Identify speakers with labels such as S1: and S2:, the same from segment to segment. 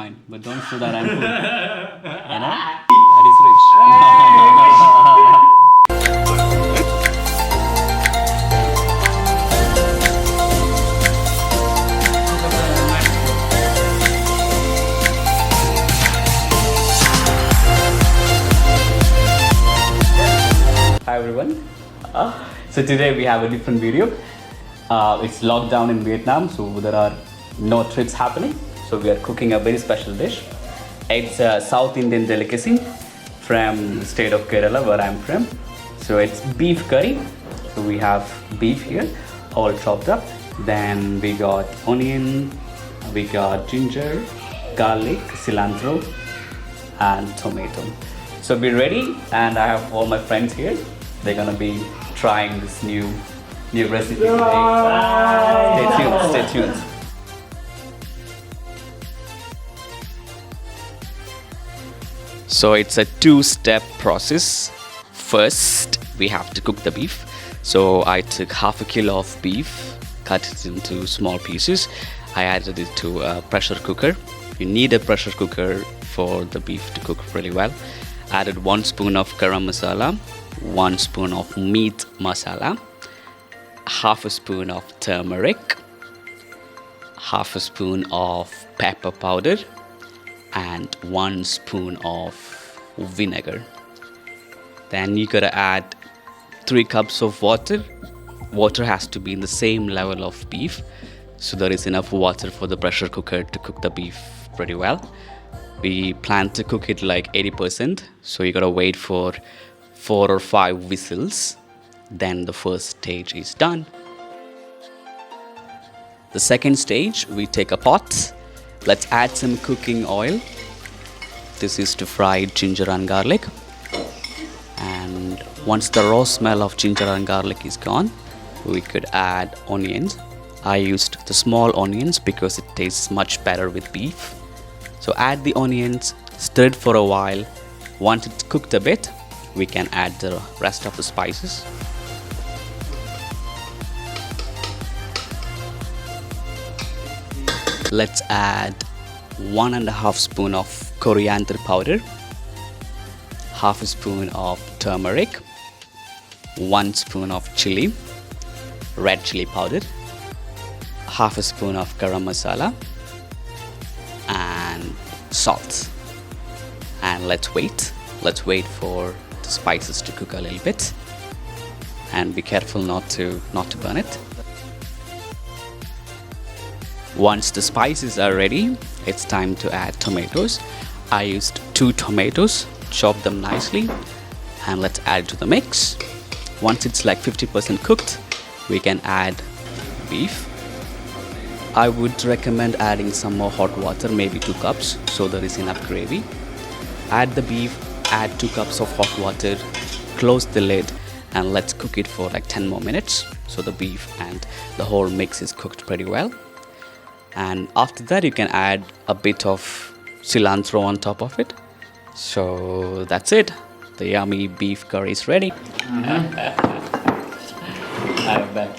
S1: fine, but don't show that I'm poor. You know? That is rich. Hi everyone. So today we have a different video. It's lockdown in Vietnam, so there are no trips happening. So we are cooking a very special dish. It's a South Indian delicacy from the state of Kerala, where I'm from. So it's beef curry. So we have beef here, all chopped up. Then we got onion, we got ginger, garlic, cilantro, and tomato. So be ready, and I have all my friends here. They're gonna be trying this new recipe today. Stay tuned. So it's a two-step process. First, we have to cook the beef. So I took half a kilo of beef, cut it into small pieces. I added it to a pressure cooker. You need a pressure cooker for the beef to cook really well. Added 1 spoon of garam masala, 1 spoon of meat masala, half a spoon of turmeric, half a spoon of pepper powder, and 1 spoon of vinegar. Then you gotta add 3 cups of water. Water has to be in the same level of beef, so there is enough water for the pressure cooker to cook the beef pretty well. We plan to cook it like 80%, so you gotta wait for 4 or 5 whistles. Then the first stage is done. The second stage, we take a pot. Let's add some cooking oil. This is to fry ginger and garlic. And once the raw smell of ginger and garlic is gone, we could add onions. I used the small onions because it tastes much better with beef. So add the onions, stir it for a while. Once it's cooked a bit, we can add the rest of the spices. Let's add 1.5 spoon of coriander powder, half a spoon of turmeric, 1 spoon of chili, red chili powder, half a spoon of garam masala, and salt. And let's wait for the spices to cook a little bit, and be careful not to burn it. Once the spices are ready, it's time to add tomatoes. I used 2 tomatoes, chop them nicely, and let's add to the mix. Once it's like 50% cooked, we can add beef. I would recommend adding some more hot water, maybe 2 cups, so there is enough gravy. Add the beef, add 2 cups of hot water, close the lid, and let's cook it for like 10 more minutes, so the beef and the whole mix is cooked pretty well. And after that, you can add a bit of cilantro on top of it. So that's it. The yummy beef curry is ready. I bet.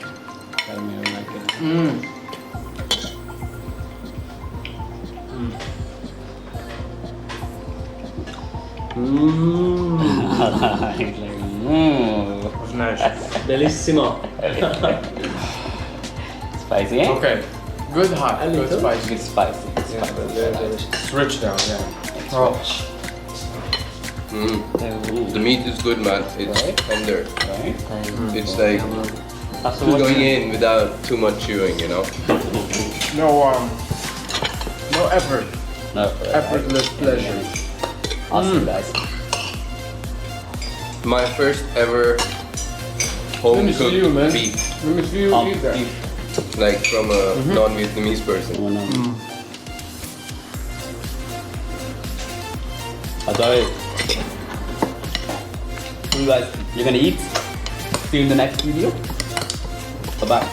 S1: Tell me you like it.
S2: That's nice. Bellissimo.
S1: Spicy, eh?
S2: Okay. Good hot, good spicy.
S1: It's spicy.
S2: It's rich down, yeah. Oh.
S3: The meat is good, man. It's
S1: Right.
S3: tender.
S1: Right?
S3: It's like
S1: So what
S3: going
S1: do you-
S3: in without too much chewing, you know?
S2: No effort.
S1: No,
S2: Effortless pleasure.
S1: Awesome, guys.
S3: My first ever home
S2: Let me see you, man.
S3: cooked beef,
S2: Let me see you eat that.
S1: Beef.
S3: like from a non-Vietnamese person.
S1: Oh, no. Okay. You guys, you're gonna eat. See you in the next video. Bye bye.